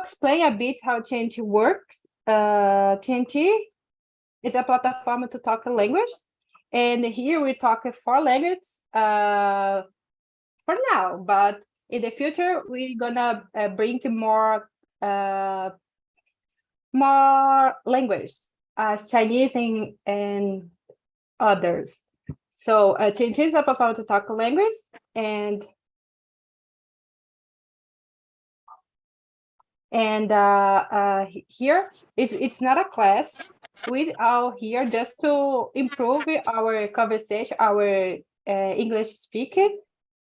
explain a bit how TNT works. TNT is a platform to talk language, and here we talk 4 languages for now, but in the future we're gonna bring more languages as Chinese and others. So TNT is a platform to talk language, and here it's not a class. We are here just to improve our conversation, our English speaking,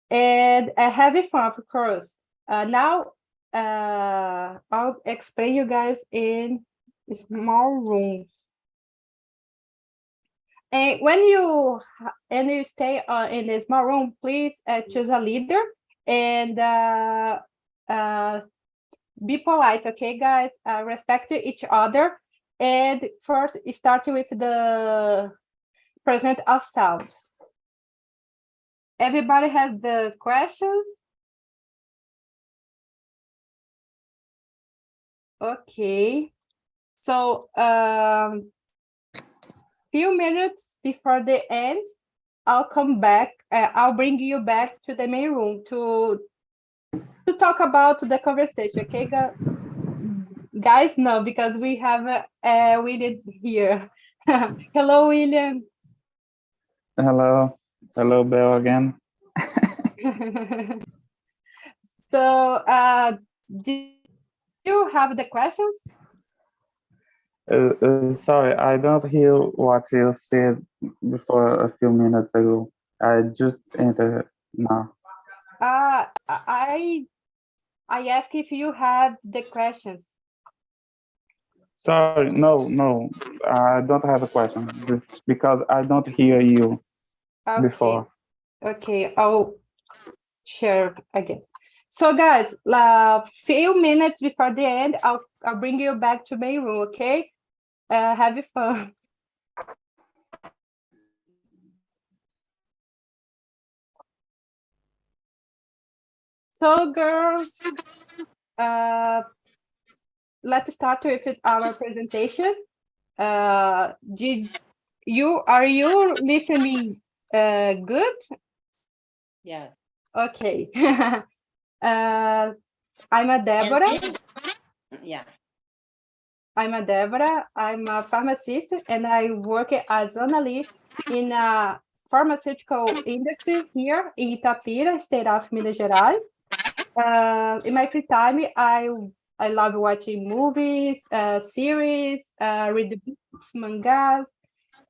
and having fun, of course. Now I'll explain you guys in small rooms. And when you stay in a small room, please choose a leader and be polite, okay, guys? Respect each other. And first, start with the present ourselves. Everybody has the questions? Okay. So, few minutes before the end, I'll come back. I'll bring you back to the main room to talk about the conversation, okay, guys? No, because we have William here. Hello, William. Hello, Bill again. So, did you have the questions? Sorry, I don't hear what you said before a few minutes ago. I just entered now. I asked if you had the questions. Sorry, no, I don't have a question because I don't hear you before. Okay, I'll share again. So guys, few minutes before the end, I'll bring you back to main room, okay? Have fun. So girls, let's start with our presentation. Are you listening good? Yeah. Okay. I'm a Deborah. Yeah. I'm a Deborah. I'm a pharmacist, and I work as an analyst in a pharmaceutical industry here in Itapira, state of Minas Gerais. In my free time, I love watching movies, series, read books, mangas,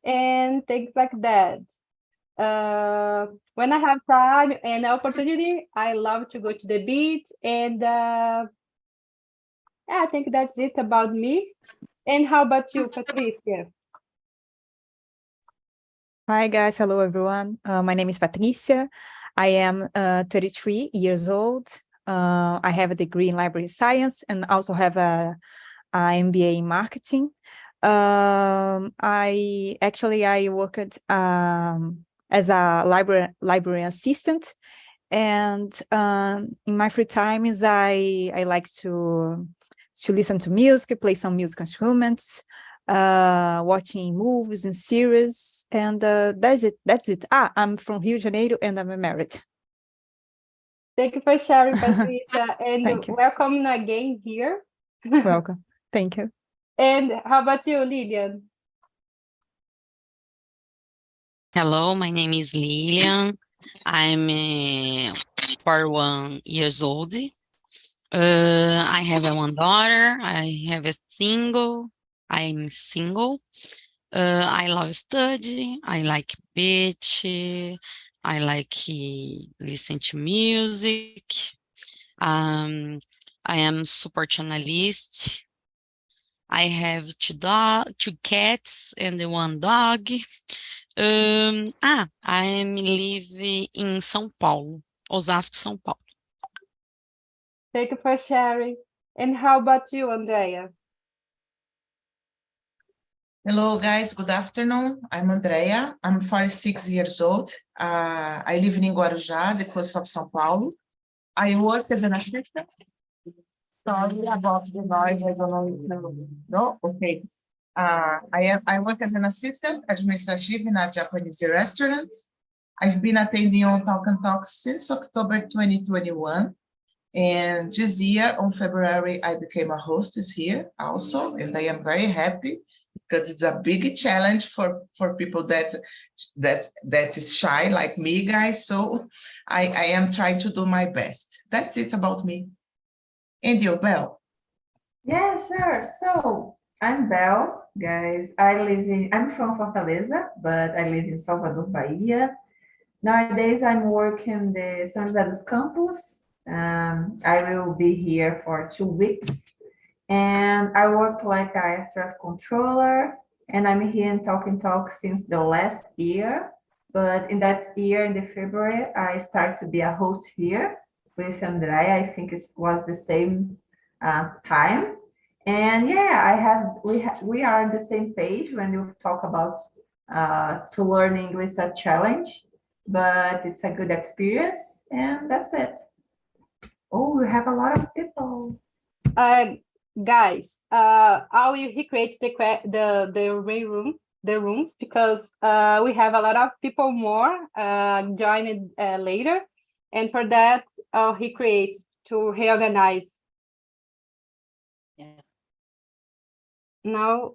and things like that. When I have time and opportunity, I love to go to the beach, and yeah, I think that's it about me. And how about you, Patricia? Hi guys, hello everyone. My name is Patricia. I am 33 years old. I have a degree in library science and also have a MBA in marketing. I worked as a library assistant, and in my free times I like to listen to music, play some music instruments, watching movies and series, and that's it. I'm from Rio de Janeiro and I'm married. Thank you for sharing, Patricia, and welcome again here. Welcome. Thank you. And how about you, Lilian? Hello, my name is Lilian. I'm 41 years old. I have one daughter. I'm single. I love study. I like beach. I like listen to music. I am super journalist. I have two cats and one dog. I live in São Paulo, Osasco, São Paulo. Thank you for sharing. And how about you, Andrea? Hello, guys. Good afternoon. I'm Andrea. I'm 46 years old. I live in Guarujá, the close of São Paulo. I work as an assistant. Sorry about the noise. I don't know if you know. Okay. I work as an assistant administrative in a Japanese restaurant. I've been attending on Talk and Talk since October 2021. And this year, on February, I became a hostess here also, and I am very happy because it's a big challenge for people that is shy like me, guys. So I am trying to do my best. That's it about me. And you, Belle? Yeah, sure. So I'm Belle, guys. I'm from Fortaleza, but I live in Salvador, Bahia. Nowadays, I'm working the São José dos Campos. I will be here for 2 weeks, and I work like a air traffic controller, and I'm here in Talk and Talk since the last year. But in that year, in the February, I started to be a host here with Andrea. I think it was the same time. And yeah, we are on the same page when you talk about to learn English a challenge, but it's a good experience, and that's it. Oh, we have a lot of people. Guys, I will recreate the rooms because we have a lot of people more joining later, and for that I'll recreate to reorganize. Yeah. Now.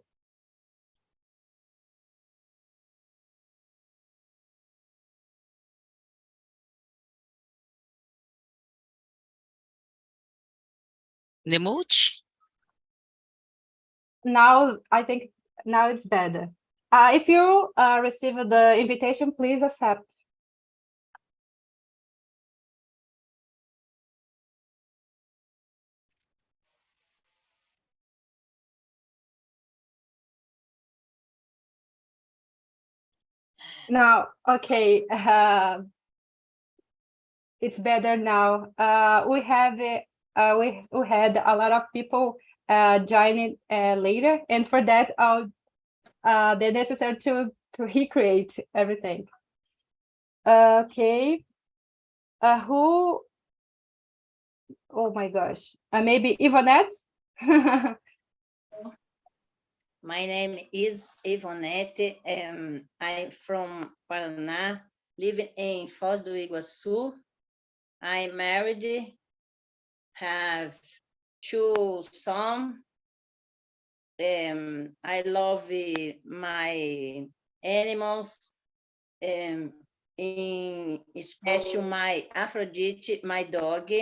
The mulch? Now I think now it's better. If you receive the invitation, please accept. Now, okay, it's better now. We have we had a lot of people joining later, and for that, they're necessary to recreate everything. Okay, who? Oh my gosh, maybe Yvonette. My name is Ivonete. I'm from Paraná, living in Foz do Iguaçu. I'm married, have 2 sons. I love my animals, in especially my Aphrodite, my dog.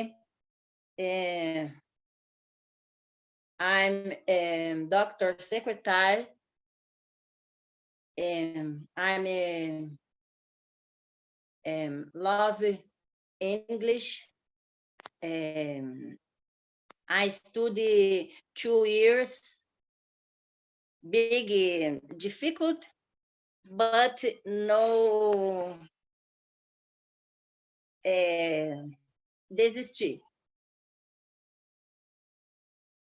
I'm doctor secretary. I'm love English. I study 2 years, big difficult, but no desistir.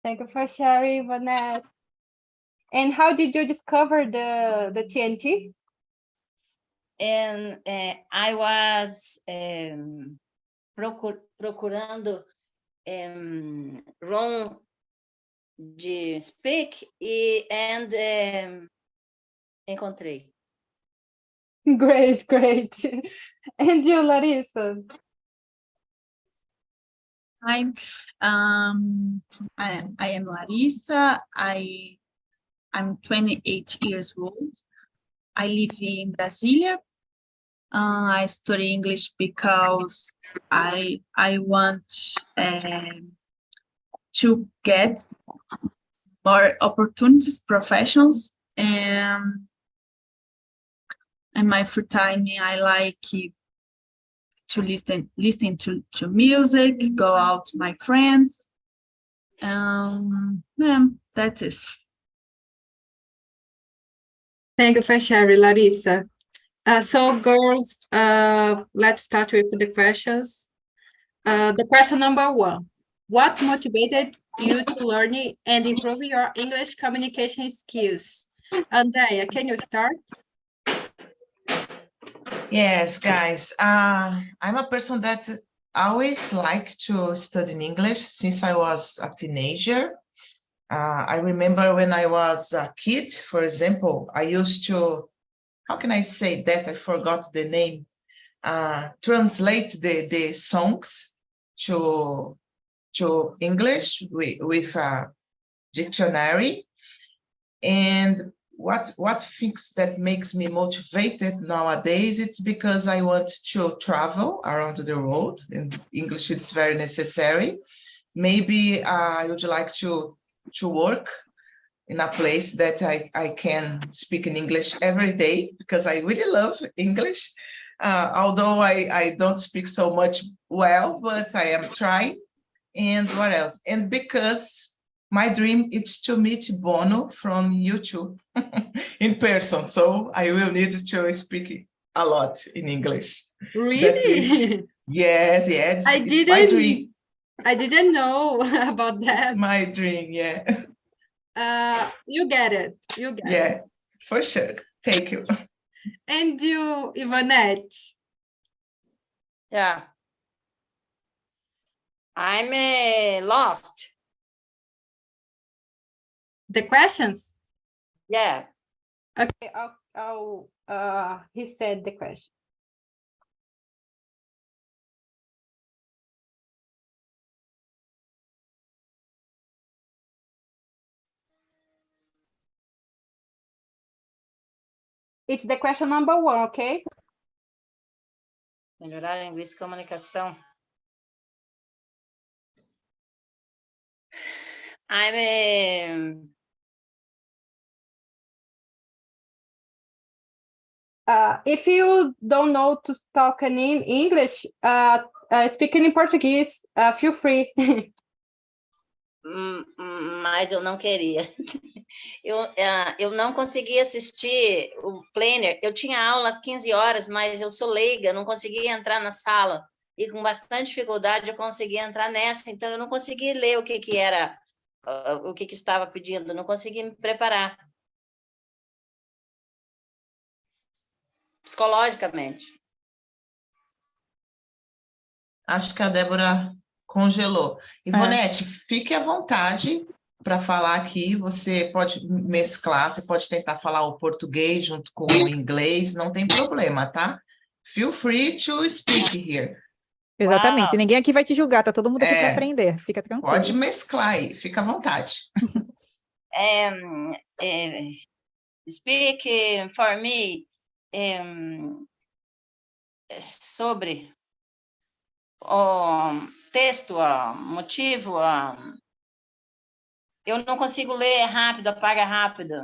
Thank you for sharing, Yvonette. And how did you discover the TNT? And I was procurando room de speak and encontrei. Great, great. And you, Larissa? Hi, I am Larissa. I'm 28 years old. I live in Brasilia. I study English because I want to get more opportunities, professionals, and in my free time, I like to listen to music, go out with my friends. That's it. Thank you for sharing, Larissa. So girls, let's start with the questions. The question number 1. What motivated you to learn and improve your English communication skills? Andrea, can you start? Yes, guys. I'm a person that always liked to study in English since I was a teenager. I remember when I was a kid, for example, I used to, how can I say that? I forgot the name. Translate the songs to English with a dictionary. And what things that makes me motivated nowadays, it's because I want to travel around the world, and English is very necessary. Maybe I would like to work in a place that I can speak in English every day, because I really love English. Although I don't speak so much well, but I am trying. And what else? And because my dream is to meet Bono from YouTube in person. So I will need to speak a lot in English. That's it. Really? Yes, it's my dream. I didn't know about that. It's my dream, yeah. You get it. You get it. Yeah, for sure. Thank you. And you, Ivanette? Yeah. I'm lost. The questions? Yeah. Okay, he said the question. It's the question number 1, okay? Melhorar inglês e comunicação. If you don't know to talk in English, speaking in Portuguese, feel free. Mas eu não queria. Eu não consegui assistir o planner. Eu tinha aula às 15 horas, mas eu sou leiga, não conseguia entrar na sala. E com bastante dificuldade eu consegui entrar nessa, então eu não consegui ler o que era, o que estava pedindo, não consegui me preparar. Psicologicamente. Acho que a Débora congelou. Ivonete, fique à vontade para falar aqui. Você pode mesclar, você pode tentar falar o português junto com o inglês, não tem problema, tá? Feel free to speak here. Exatamente. Uau. Ninguém aqui vai te julgar, tá todo mundo aqui para aprender. Fica tranquilo. Pode mesclar aí, fica à vontade. Speak for me sobre o texto, o motivo. Eu não consigo ler rápido, apaga rápido.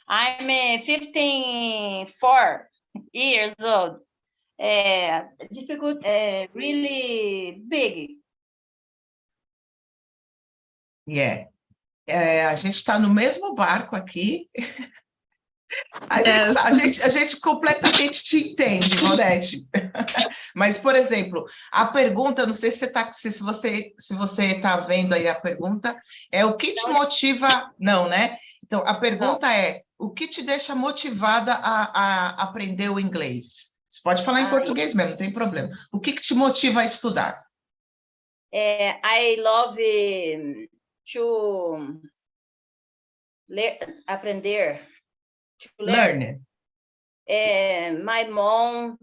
I'm 54 years old. Difficult, really big. Yeah. A gente está no mesmo barco aqui. Yes. A gente completamente te entende, Ivonete. Mas, por exemplo, a pergunta, não sei se você está vendo aí a pergunta, é o que te motiva... Não, né? Então, a pergunta é, o que te deixa motivada a aprender o inglês? Você pode falar em português mesmo, não tem problema. O que te motiva a estudar? I love to aprender. To learn. My mom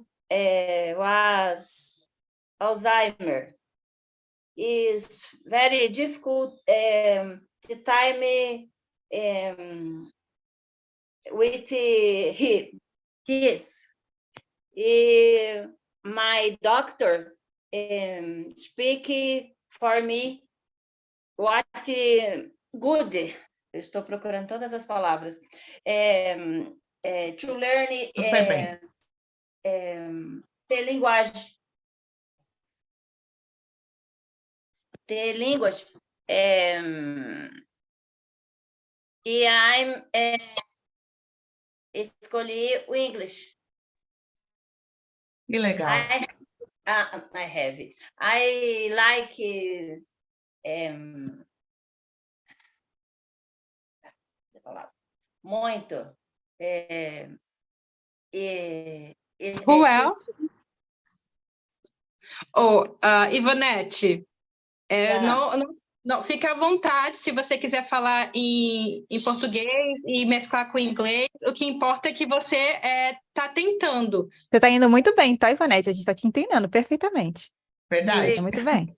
was Alzheimer. Is very difficult the time with his. My doctor speak for me what good. Eu estou procurando todas as palavras. To learn the linguagem. The language. E escolhi o English. Que legal. I have. I like muito. Who else? Ivonete, não, fica à vontade se você quiser falar em português e mesclar com inglês. O que importa é que você está tentando. Você está indo muito bem, tá, Ivonete? A gente está te entendendo perfeitamente. Verdade. Está muito bem.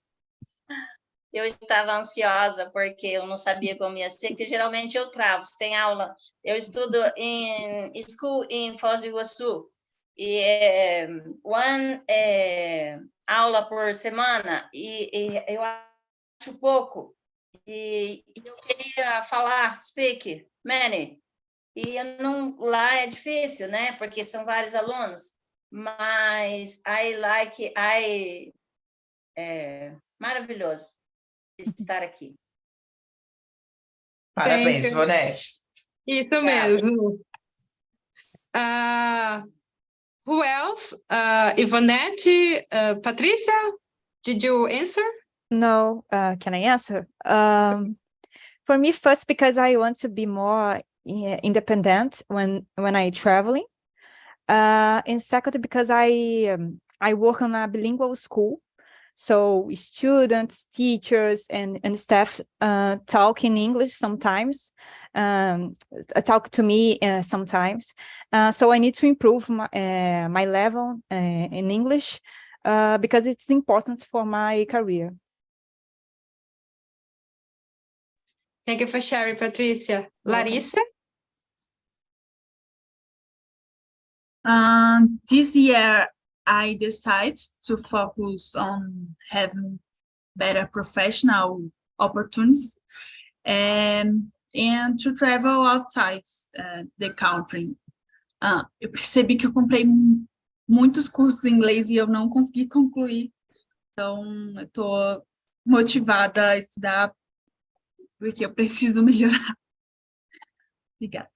Eu estava ansiosa porque eu não sabia como ia ser, que geralmente eu travo. Se tem aula, eu estudo em school em Foz do Iguaçu, e one aula por semana, e eu acho pouco. E eu queria falar, speak, many. E eu não, lá é difícil, né? Porque são vários alunos. Mas maravilhoso estar aqui. Parabéns, Ivonete. Isso mesmo. Who else? Ivonete, Patricia, did you answer? No, can I answer? For me, first, because I want to be more independent when I traveling. And second, because I work on a bilingual school. So students, teachers, and staff talk in English sometimes, talk to me sometimes. So I need to improve my level in English because it's important for my career. Thank you for sharing, Patricia. Larissa? This year, I decided to focus on having better professional opportunities and to travel outside the country. Eu percebi que eu comprei muitos cursos em inglês e eu não consegui concluir. Então, eu estou motivada a estudar porque eu preciso melhorar. Obrigada.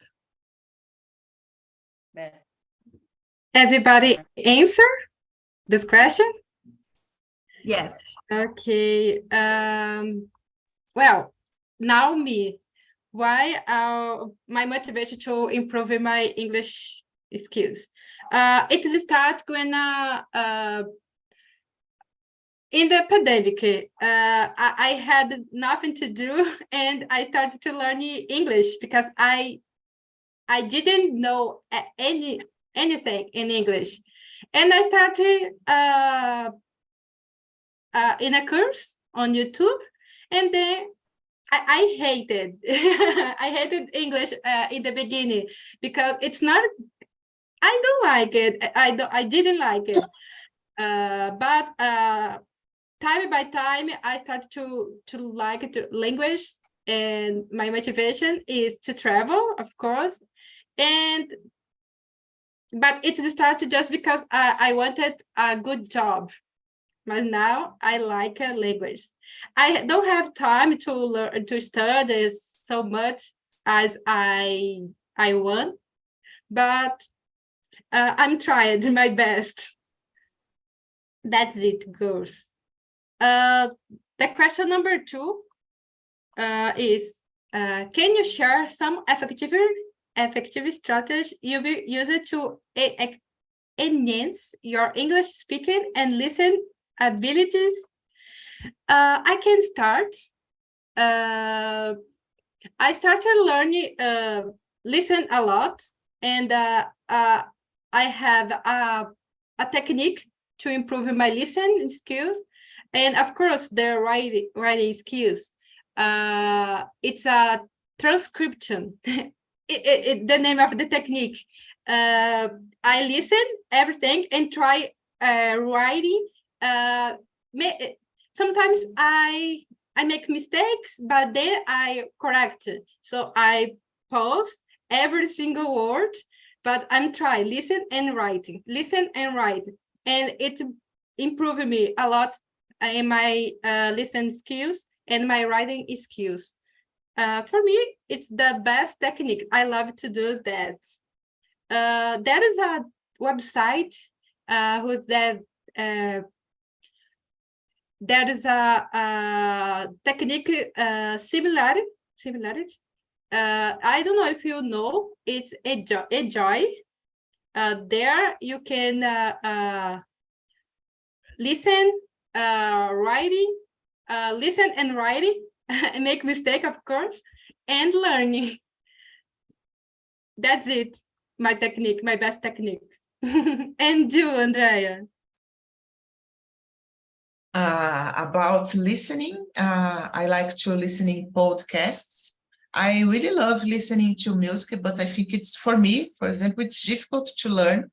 Everybody answer this question? Yes. Okay. Well, now me. Why my motivation to improve my English skills? It started when in the pandemic, I had nothing to do, and I started to learn English because I didn't know anything in English, and I started in a course on YouTube, and then I hated I hated English in the beginning because it's not. I don't like it. I didn't like it, but time by time I started to like the language, and my motivation is to travel, of course, but it started just because I wanted a good job. But now I like a language. I don't have time to learn to study so much as I want, but I'm trying my best. That's it, girls. The question number 2 is, can you share some effective strategy you will use it to enhance your English speaking and listening abilities? I can start. I started learning listen a lot, and I have a technique to improve my listening skills, and of course the writing skills. It's a transcription. The name of the technique. I listen everything and try writing. Sometimes I make mistakes, but then I correct it. So I pause every single word, but I'm trying listen and writing, and it improved me a lot in my listening skills and my writing skills. For me, it's the best technique. I love to do that. There is a website who's that. There is a technique similarity. I don't know if you know. It's Enjoy. There you can listen, writing, listen and writing, and make mistake, of course, and learning. That's it. My technique, my best technique. And you, Andrea? About listening, I like to listening podcasts. I really love listening to music, but I think it's, for me, for example, it's difficult to learn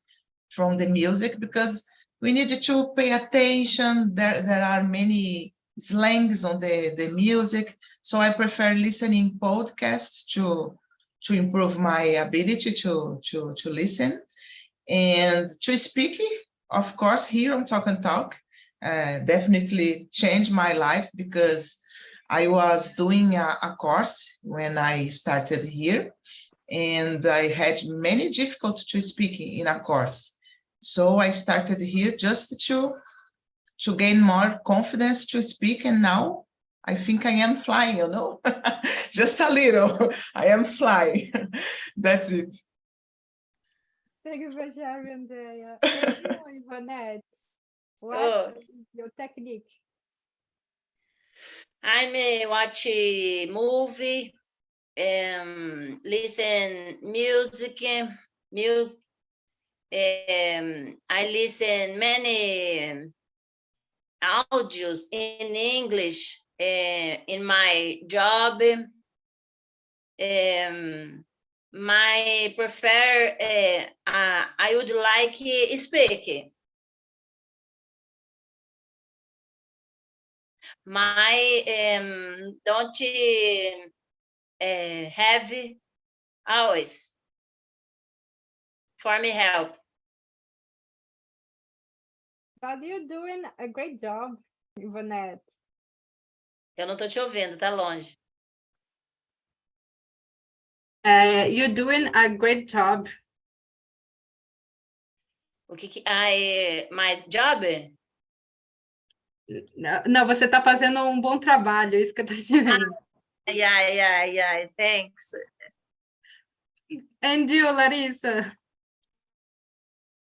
from the music because we need to pay attention. There are many slangs on the music. So I prefer listening podcasts to improve my ability to listen. And to speak, of course, here on Talk and Talk, definitely changed my life because I was doing a course when I started here, and I had many difficulties to speak in a course. So I started here just to gain more confidence to speak, and now I think I am flying, you know, just a little. I am flying. That's it. Thank you for sharing, Andrea. And you, Ivonette, what Oh, is your technique? I may watch a movie, listen music, music. I listen many audios in English in my job. My prefer, I would like speak. My don't have always for me help. But you're doing a great job, Ivonette. Eu não tô te ouvindo, tá longe. You're doing a great job. O que my job? Não, você está fazendo um bom trabalho, isso que eu estou dizendo. Yeah, thanks. And you, Larissa?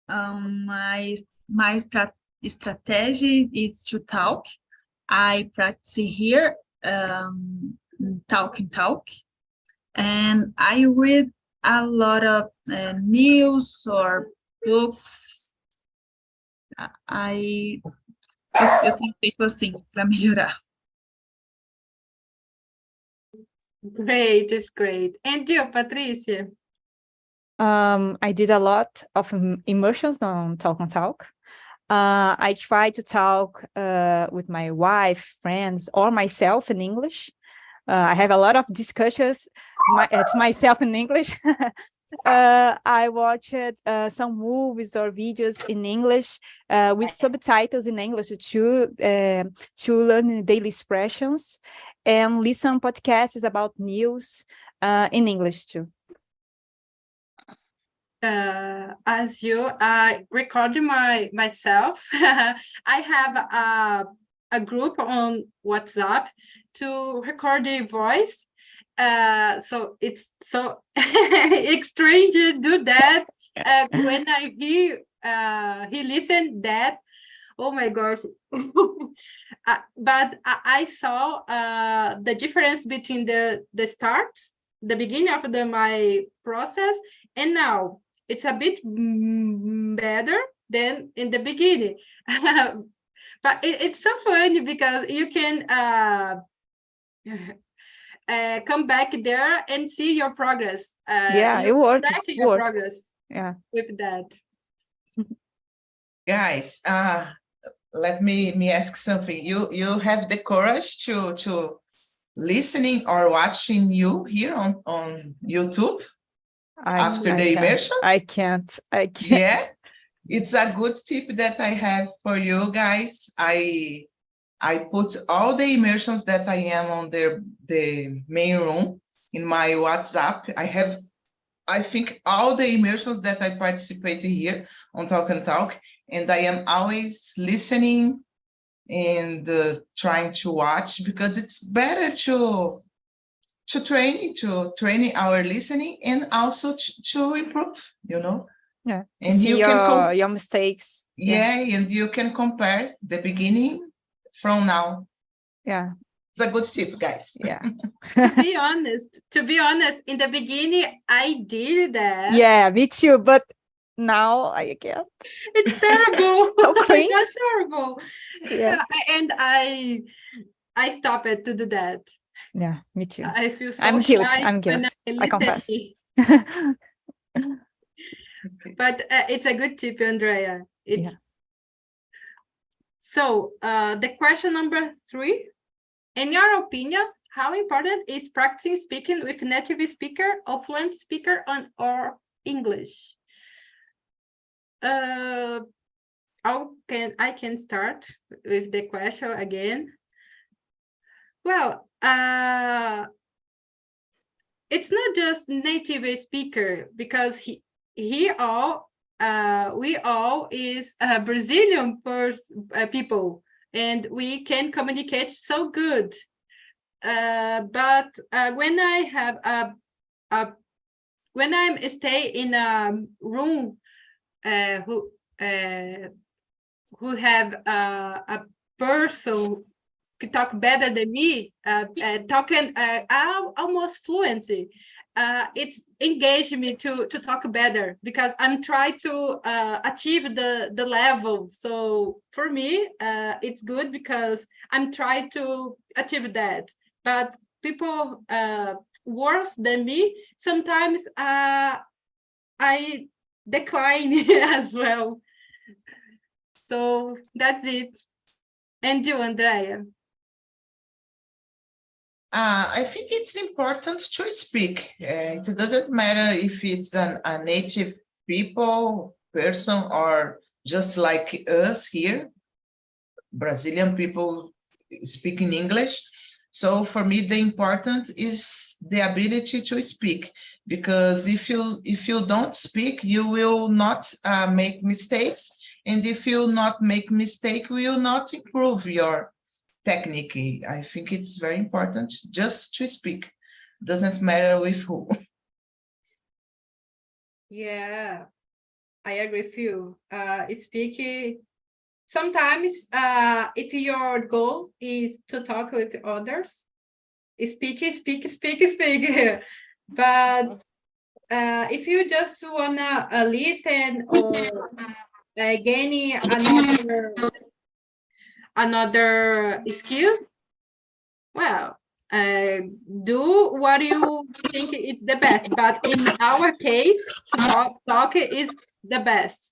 My strategy is to talk. I practice here, talk and talk, and I read a lot of news or books. Eu tenho feito assim para melhorar. Great, it's great. And you, Patricia? I did a lot of immersions on Talk and Talk. I try to talk with my wife, friends, or myself in English. I have a lot of discussions to myself in English. I watched some movies or videos in English with subtitles in English to learn daily expressions, and listen podcasts about news in English too. As you, I record myself. I have a group on WhatsApp to record the voice. So it's so strange to do that. When I hear he listened that, oh my gosh. But I saw the difference between the starts, the beginning of my process, and now it's a bit better than in the beginning. But it's so funny because you can come back there and see your progress. Yeah, it works. Your progress. Yeah, with that. Guys, let me ask something. You have the courage to listening or watching you here on YouTube after the immersion? I can't. Yeah, it's a good tip that I have for you guys. I put all the immersions that I am on the main room in my WhatsApp. I have, I think, all the immersions that I participate here on Talk and Talk, and I am always listening and trying to watch, because it's better to train our listening and also to improve, you know. Yeah, to And see you can your mistakes. yeah, and you can compare the beginning from now. Yeah, It's a good tip, guys. yeah. To be honest, in the beginning, I did that. Yeah, me too, but now I can't. It's terrible. So cringe. That's terrible. Yeah. And I stopped to do that. Yeah, me too. I feel so I'm guilty. shy I'm when guilty. I I confess. listen. But it's a good tip, Andrea. Yeah. So the question number 3, in your opinion, how important is practicing speaking with native speaker or fluent speaker or English? I can start with the question again. Well, it's not just native speaker, because we all is Brazilian people, and we can communicate so good. But when I have when I'm stay in a room who have a person who talk better than me, talking almost fluently, it's engaged me to talk better, because I'm trying to achieve the level. So for me, it's good because I'm trying to achieve that. But people worse than me, sometimes I decline as well. So that's it. And you, Andrea? I think it's important to speak. It doesn't matter if it's a native people person or just like us here, Brazilian people speaking English. So for me, the important is the ability to speak, because if you don't speak, you will not make mistakes, and if you not make mistake, you will not improve your technique. I think it's very important just to speak. Doesn't matter with who. Yeah, I agree with you. Speak. Sometimes, if your goal is to talk with others, speak. But if you just wanna listen or gain another skill, well, do what you think is the best. But in our case, to talk is the best.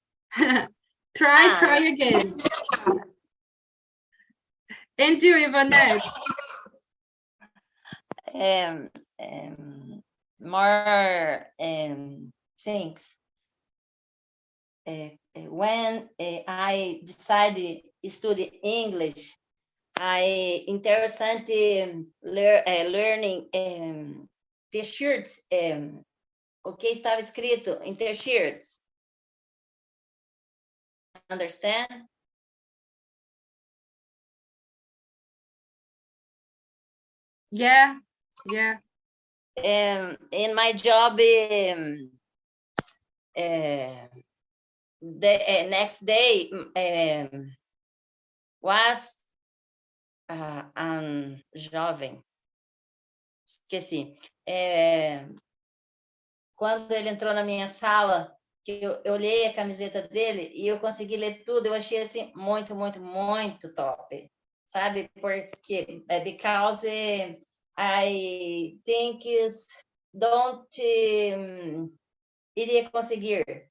Try again. And you, Ivanette? More things. When I decided to study English, I interested in learning T-shirts. O que estava escrito em T-shirts? Understand? Yeah. In my job, the next day was jovem. Esqueci. Quando ele entrou na minha sala, que eu olhei a camiseta dele e eu consegui ler tudo, eu achei assim muito, muito, muito top. Sabe? Porque because I think don't iria conseguir.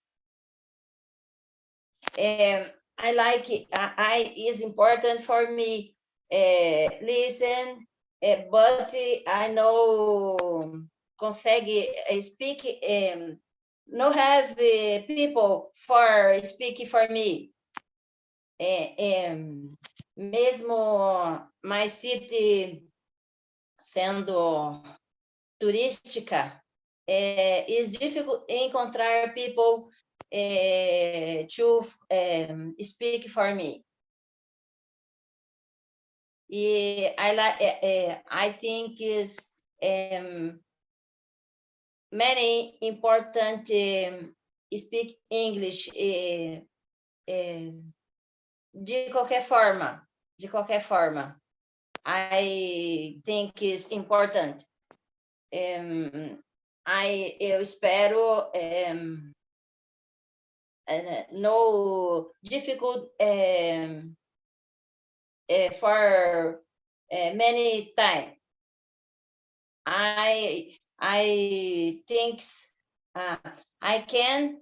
I like it. Is important for me. Listen, but I know consegue speak. No have people for speak for me. Mesmo my city sendo turística, is difficult encontrar people to speak for me. I think is many important speak English de qualquer forma. De qualquer forma. I think is important. Eu espero no difficult for many time. I think I can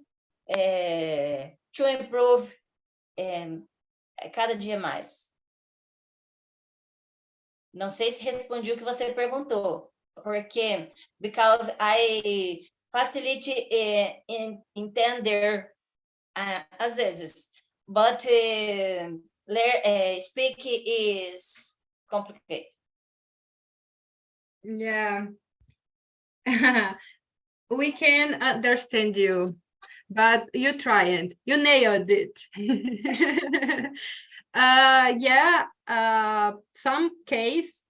to improve cada dia mais. Não sei se respondi o que você perguntou, porque because I facilite entender às vezes, but speak is complicated. Yeah. We can understand you, but you tried. You nailed it. Yeah, some case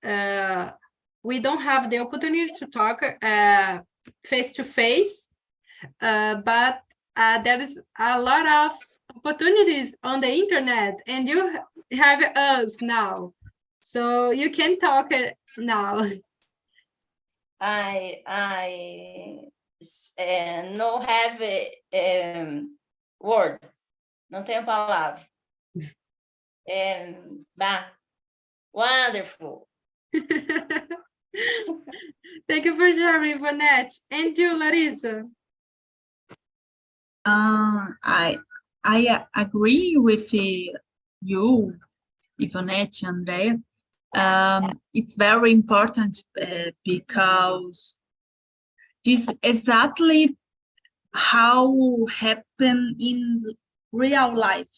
we don't have the opportunity to talk face to face, but there is a lot of opportunities on the internet, and you have us now, so you can talk now. I não have word, não tenho palavra. Wonderful. Thank you for sharing, Vonette. And you, Larissa? I agree with you, Ivonette, Andrea. It's very important because this is exactly how happen in real life.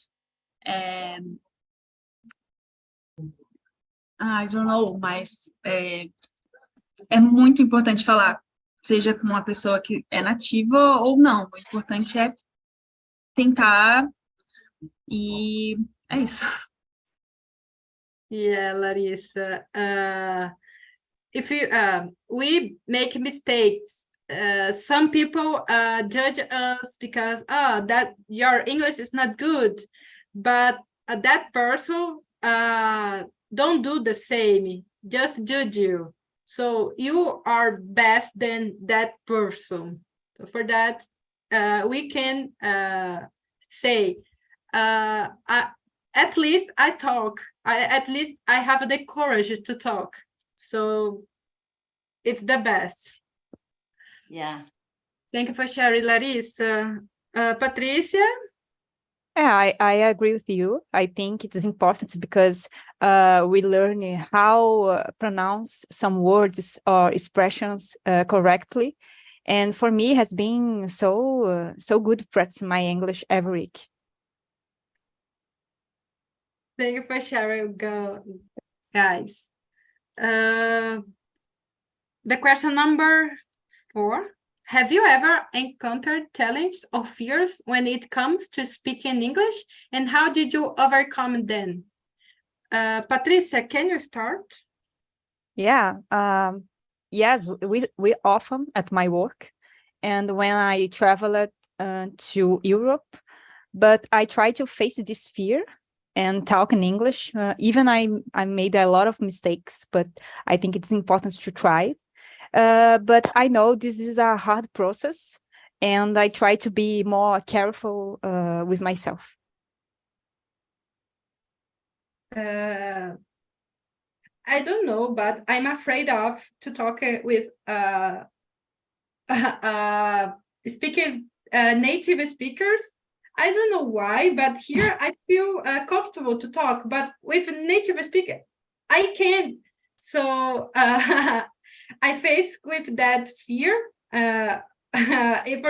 I don't know, mas é muito importante falar, seja com uma pessoa que é nativa ou não. O importante é tentar e é isso. Yeah, Larissa. If you we make mistakes, some people judge us because that your English is not good, but that person don't do the same, just judge you. So you are best than that person. So for that, we can say, at least I talk. At least I have the courage to talk. So it's the best. Yeah. Thank you for sharing, Larissa. Patricia? Yeah, I agree with you. I think it is important because we learn how pronounce some words or expressions correctly. And for me, it has been so good practicing my English every week. Thank you for sharing, guys. The question number 4. Have you ever encountered challenges or fears when it comes to speaking English, and how did you overcome them? Patricia, can you start? Yeah, yes, we often at my work, and when I traveled to Europe, but I try to face this fear and talk in English. Even I made a lot of mistakes, but I think it's important to try. But I know this is a hard process, and I try to be more careful with myself. I don't know, but I'm afraid of to talk with speaking native speakers. I don't know why, but here I feel comfortable to talk, but with a native speaker, I can't. So I face with that fear. For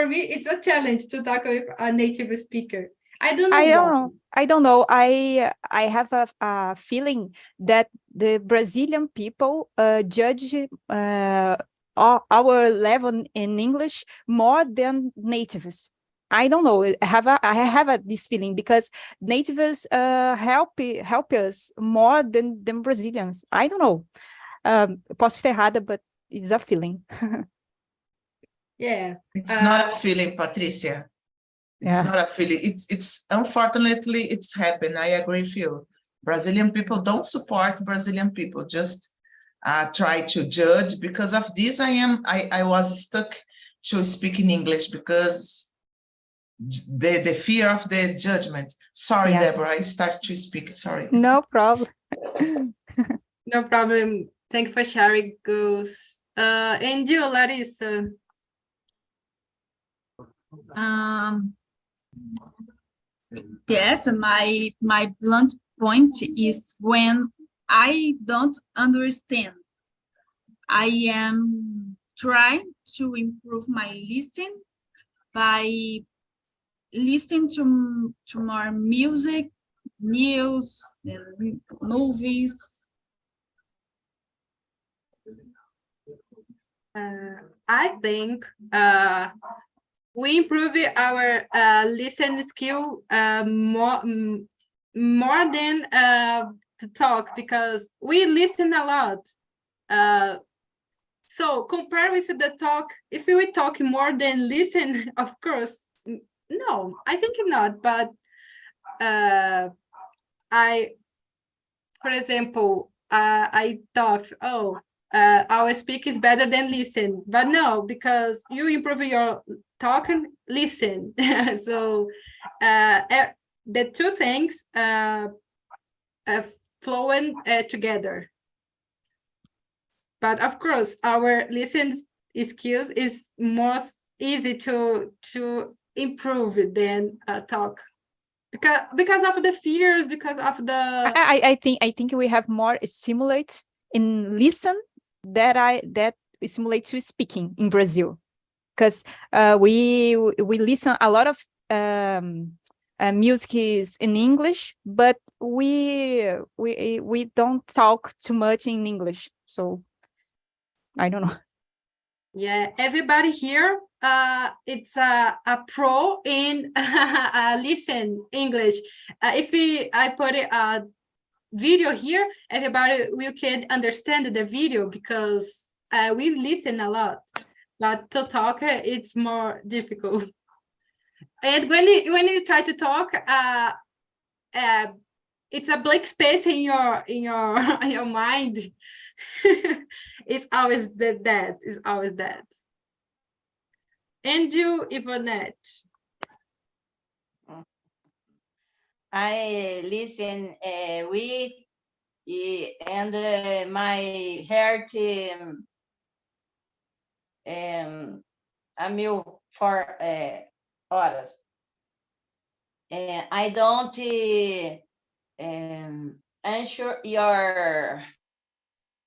me, it's a challenge to talk with a native speaker. I don't know. I don't know. I have a feeling that the Brazilian people judge our level in English more than natives. I don't know. I have this feeling because natives help us more than Brazilians. I don't know. Posso estar errada, but it's a feeling. Yeah. It's not a feeling, Patricia. It's not a feeling. It's unfortunately it's happened. I agree with you. Brazilian people don't support Brazilian people. Just try to judge. Because of this, I was stuck to speak in English because the fear of the judgment. Sorry, Deborah, I start to speak. Sorry. No problem. No problem. Thank you for sharing, Gus. And you, Larissa? Yes, my blunt point is when I don't understand. I am trying to improve my listening by listening to more music, news, and movies. I think we improve our listen skill more than to talk, because we listen a lot. So compare with the talk, if we talk more than listen, of course, no, I think not. But for example, I thought, our speak is better than listen, but no, because you improve your talk and listen. So the two things flowing together. But of course, our listen skills is more easy to improve than talk, because of the fears, because of the. I think we have more stimulate in listen that stimulate to speaking in Brazil, because we listen a lot of music is in English, but we don't talk too much in English, so I don't know. Yeah, everybody here, it's a pro in listen English. If I put a video here, everybody will can understand the video, because we listen a lot, but to talk it's more difficult. And when you try to talk, it's a blank space in your in your mind. It's always that. It's always that. And you, Yvonette? I listen and my heart a mil for horas. I don't answer your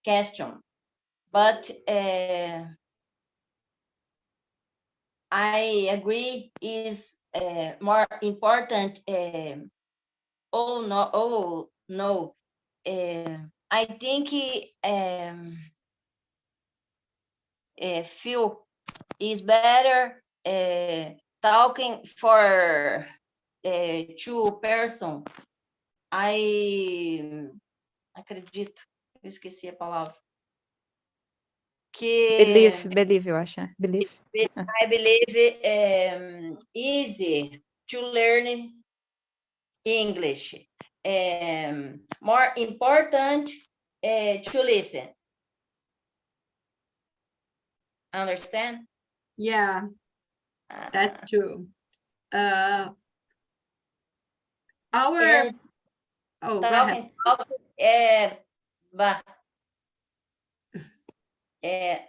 question, but I agree is more important. Oh no. I think feel is better talking for two person. Acredito, eu esqueci a palavra. Believe, eu acho. Believe. I believe easy to learn English. More important to listen. Understand? Yeah, that's true. Our go ahead.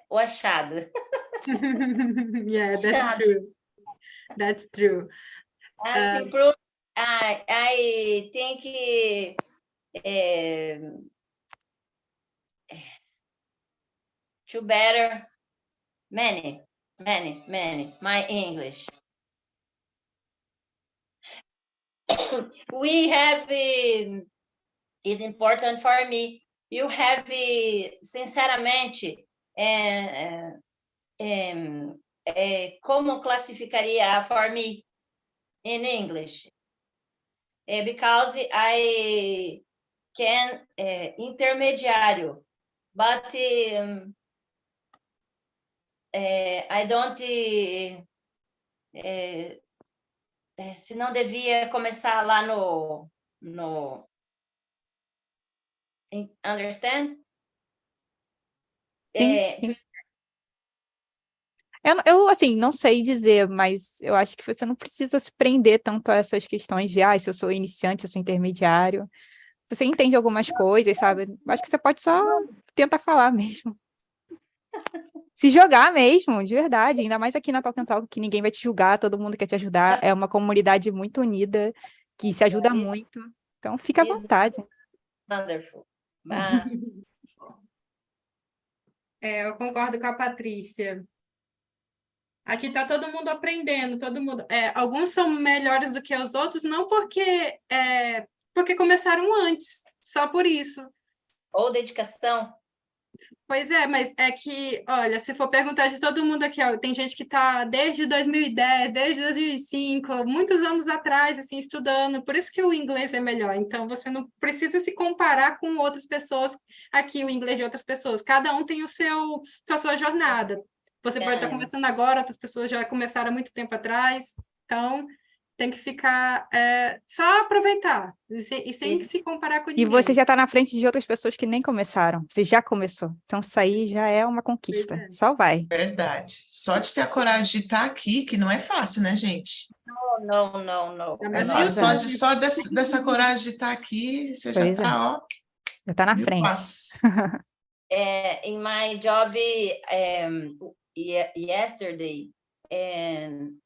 O achado. Yeah, that's true. That's true. As improve, I think to better many my English. We have is important for me. You have sinceramente como classificaria for me in English? Because I can intermediário, but I don't se não devia começar lá no understand? Sim. Eu, assim, não sei dizer, mas eu acho que você não precisa se prender tanto a essas questões de, se eu sou iniciante, se eu sou intermediário. Você entende algumas coisas, sabe? Eu acho que você pode só tentar falar mesmo. Se jogar mesmo, de verdade. Ainda mais aqui na Talk and Talk, que ninguém vai te julgar, todo mundo quer te ajudar. É uma comunidade muito unida, que se ajuda muito. Então, fica à vontade. Wonderful. Eu concordo com a Patrícia. Aqui está todo mundo aprendendo, todo mundo. Alguns são melhores do que os outros, não porque começaram antes, só por isso. Ou dedicação. Pois é, mas é que, olha, se for perguntar de todo mundo aqui, tem gente que está desde 2010, desde 2005, muitos anos atrás, assim, estudando, por isso que o inglês é melhor. Então, você não precisa se comparar com outras pessoas aqui, o inglês de outras pessoas. Cada um tem a sua jornada. Você pode estar começando agora, outras pessoas já começaram há muito tempo atrás. Então, tem que ficar... só aproveitar, e sem se comparar com ninguém. E você já está na frente de outras pessoas que nem começaram. Você já começou. Então, isso aí já é uma conquista. Só vai. Verdade. Só de ter a coragem de estar aqui, que não é fácil, né, gente? Não. Só dessa coragem de estar aqui, você já está, ó. Já está na frente. In my job yesterday, and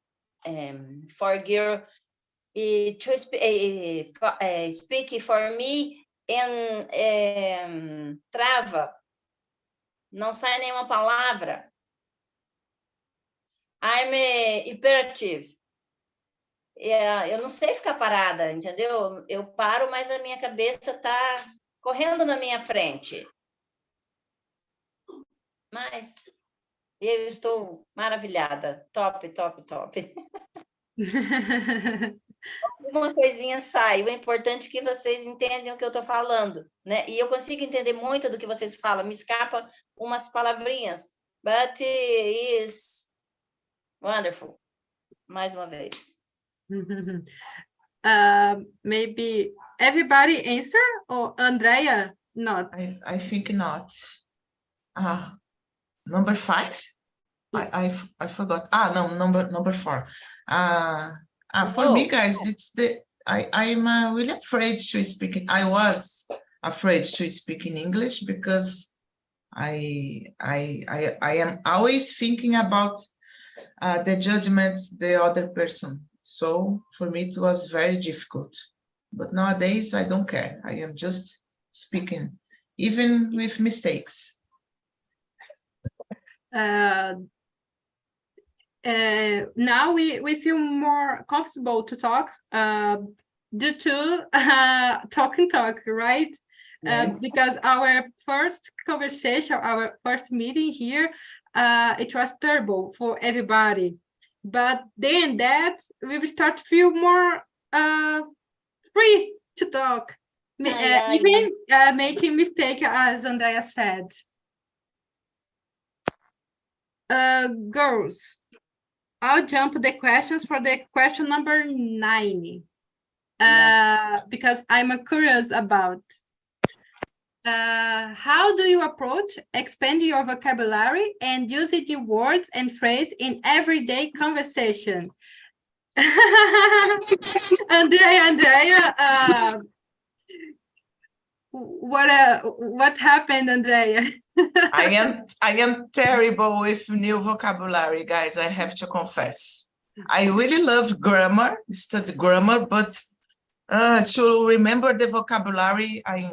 for girl to speak for me, and trava, não sai nenhuma palavra. I'm hyperactive. Eu não sei ficar parada, entendeu? Eu paro, mas a minha cabeça está correndo na minha frente. Mas eu estou maravilhada. Top. Uma coisinha sai. O importante é que vocês entendam o que eu estou falando, né? E eu consigo entender muito do que vocês falam. Me escapa umas palavrinhas. But is wonderful. Mais uma vez. Maybe everybody answer, or Andrea not? I think not. Number 5? I forgot. No, number 4. For me, guys, it's I'm really afraid to speak. I was afraid to speak in English because I am always thinking about the judgment the other person. So for me, it was very difficult. But nowadays, I don't care. I am just speaking, even with mistakes. Now we feel more comfortable to talk due to Talk and Talk, right? Because our first conversation, our first meeting here, it was terrible for everybody. But then we will start to feel more free to talk, even making mistake, as Andrea said. Girls, I'll jump the questions for the question number 9, because I'm curious about how do you approach expanding your vocabulary and using the words and phrase in everyday conversation? Andrea, what happened, Andrea? I am terrible with new vocabulary, guys. I have to confess. I really love grammar, study grammar, but to remember the vocabulary, I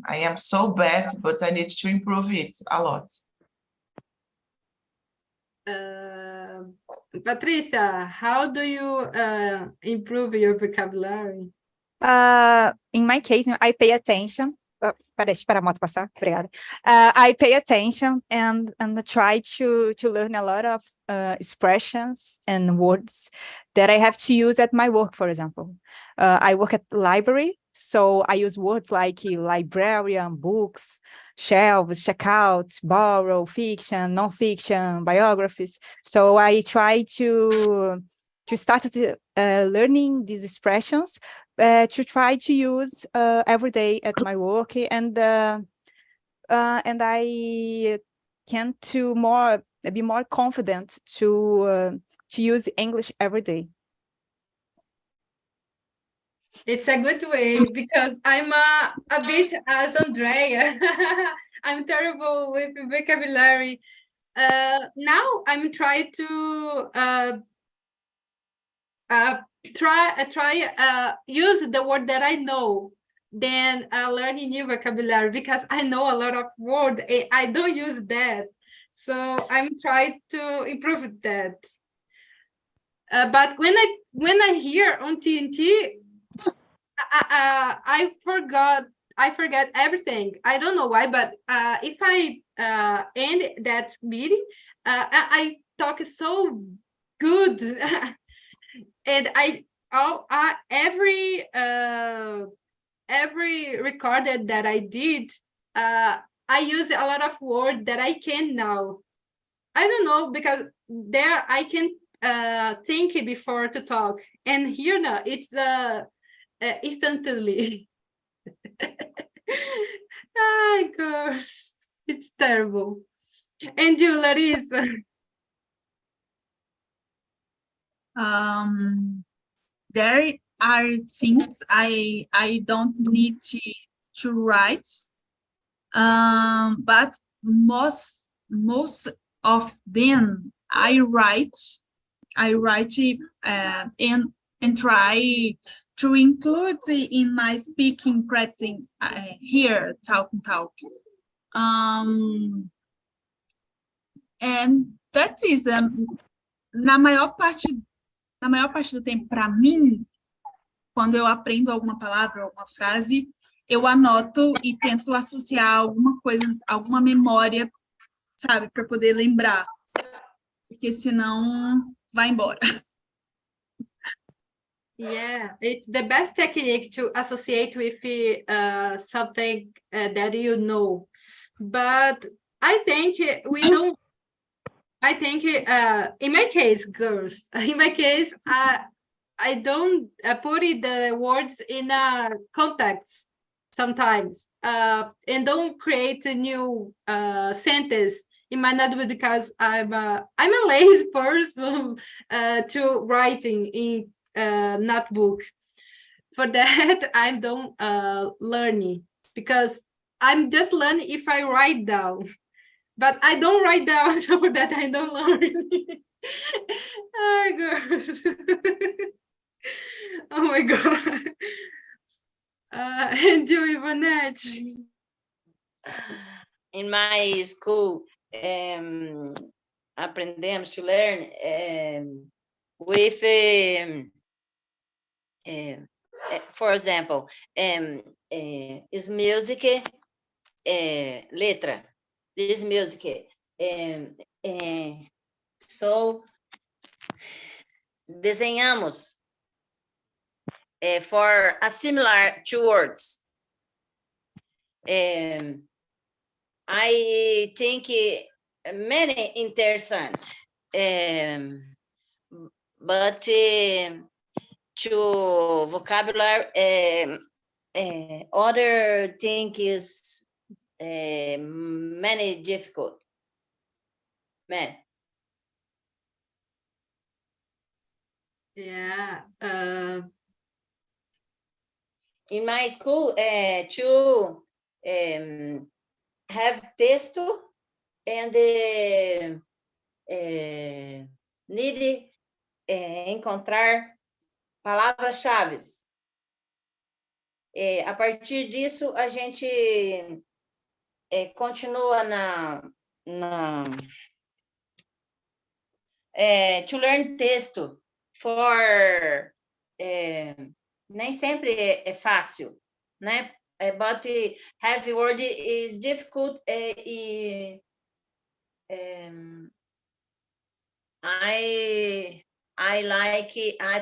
am so bad, but I need to improve it a lot. Patricia, how do you improve your vocabulary? In my case, I pay attention. Peraí, espera a moto passar. Obrigada. I pay attention and try to learn a lot of expressions and words that I have to use at my work, for example. I work at the library, so I use words like librarian, books, shelves, checkouts, borrow, fiction, non-fiction, biographies. So I try to learning these expressions to try to use every day at my work, and I can be more confident to use English every day. It's a good way because I'm a bit as Andrea. I'm terrible with vocabulary. Now I'm trying to use the word that I know, then learning new vocabulary, because I know a lot of words. I don't use that. So I'm trying to improve that. But when I hear on TNT, I forgot everything. I don't know why, but if I end that meeting, I talk so good, and every recorded that I did, I use a lot of words that I can now. I don't know, because there I can think before to talk, and here now it's instantly. Ah, gosh, it's terrible. And you, Larissa? There are things I don't need to write, but most of them I write and try to include in my speaking practicing here, talk. And that is na maior parte do tempo, para mim, quando eu aprendo alguma palavra, alguma frase, eu anoto e tento associar alguma coisa, alguma memória, sabe, para poder lembrar, porque senão vai embora. Yeah, it's the best technique to associate with something that you know. But I think we don't. I think in my case, girls, in my case, I don't put the words in context sometimes, and don't create a new sentence in my notebook, because I'm a lazy person to writing in notebook. For that, I don't learning, because I'm just learning if I write down. But I don't write down, so for that I don't learn. Oh, gosh. Oh my God. And you, Ivonette? In my school, aprendemos to learn with, for example, is music, letra. This music. So, desenhamos for a similar two words. I think many interesting, but to vocabulary, other thing is many difficult. Man. Yeah. In my school, to have texto and need encontrar palavras-chave. A partir disso, a gente continua to learn texto for nem sempre é fácil, né? But heavy word is difficult. I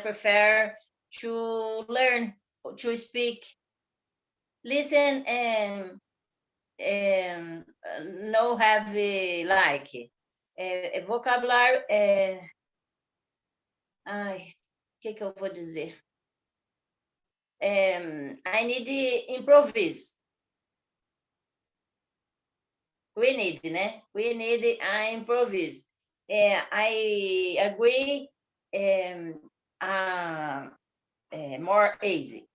prefer to learn, to speak, listen, and no heavy like vocabulary. Ai, o que eu vou dizer? I need improvise. We need, né? We need improvise. I agree. More easy.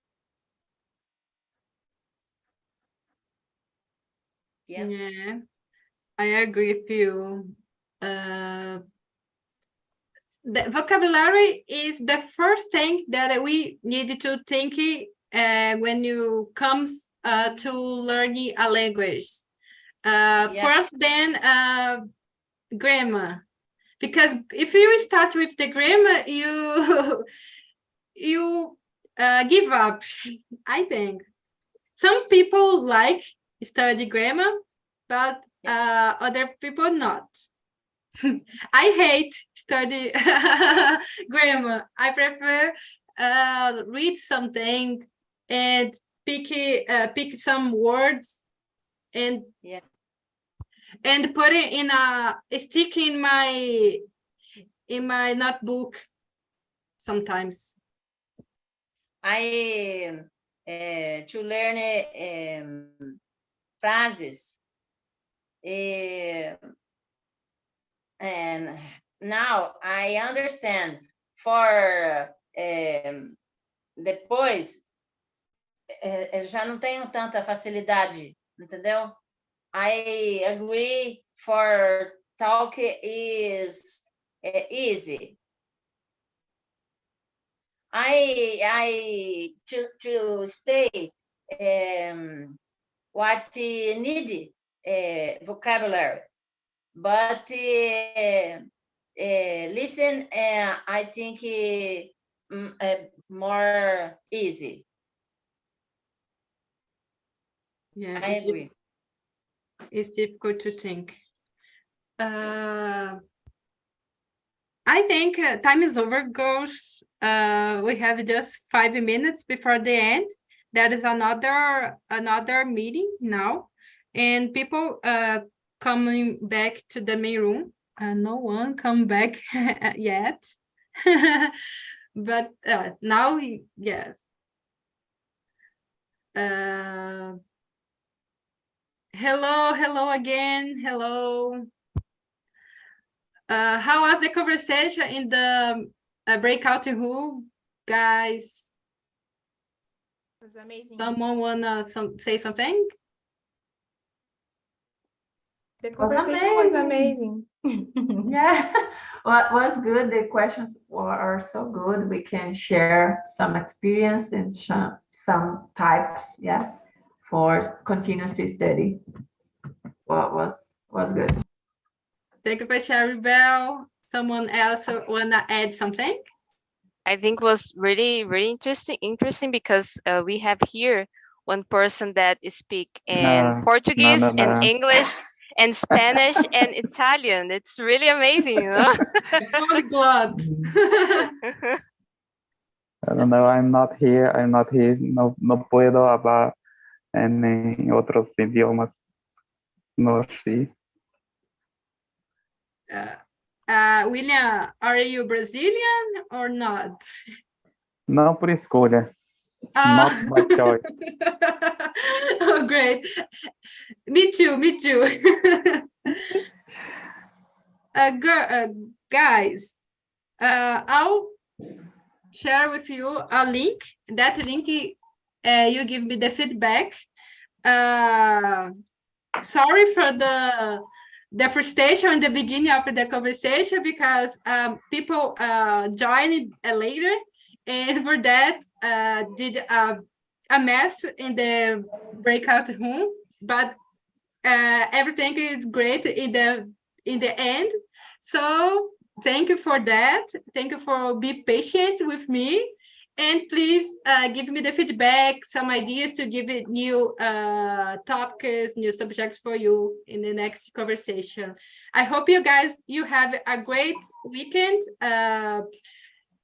Yeah. Yeah, I agree with you. The vocabulary is the first thing that we need to think when you comes to learning a language. First, then grammar, because if you start with the grammar, you give up. I think some people like study grammar, but other people not. I hate study grammar. I prefer read something and pick some words and put it in a stick in my notebook sometimes. I to learn phrases. And now I understand. For depois, eu já não tenho tanta facilidade, entendeu? I agree for talk is easy. I to stay what need vocabulary, but listen, I think more easy. Yeah, I agree. It's difficult to think. I think time is over, girls. We have just 5 minutes before the end. There is another meeting now, and people coming back to the main room. No one come back yet, but now, yes. Hello again. Hello. How was the conversation in the breakout room, guys? It was amazing. Someone wanna say something? The conversation was amazing. Yeah, what was good. The questions are so good. We can share some experience and some types, yeah, for continuous study. What was good. Thank you for sharing, Bell. Someone else wanna add something? I think was really interesting because we have here one person that speak in Portuguese and English and Spanish and Italian. It's really amazing, you know. Polyglot. I don't know. I'm not here. No puedo hablar en otros idiomas. No sé. William, are you Brazilian or not? Não por escolha. Not by choice. Oh, great. Me too. Guys, I'll share with you a link. That link, you give me the feedback. Sorry for the frustration in the beginning of the conversation, because people joined later, and for that did a mess in the breakout room, but everything is great in the end. So thank you for that. Thank you for being patient with me. And please give me the feedback, some ideas to give it new topics, new subjects for you in the next conversation. I hope you guys, you have a great weekend,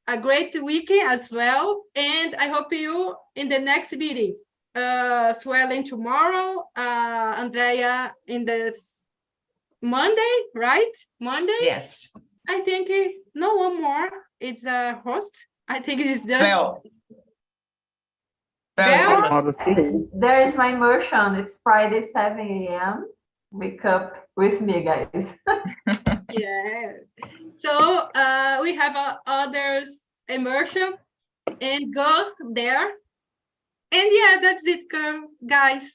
as well. And I hope you in the next meeting. Swellen tomorrow, Andrea in this Monday, right? Monday? Yes. I think no one more. It's a host. I think it's just Bell. There is my immersion. It's Friday, 7 a.m. Wake up with me, guys. Yeah. So we have others immersion and go there. And yeah, that's it, guys.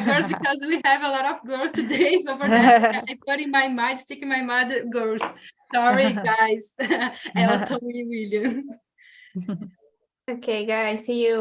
Girls, because we have a lot of girls today. So for that, I put in my mind, stick in my mind, girls. Sorry, guys. Elton and William. Okay, guys. See you.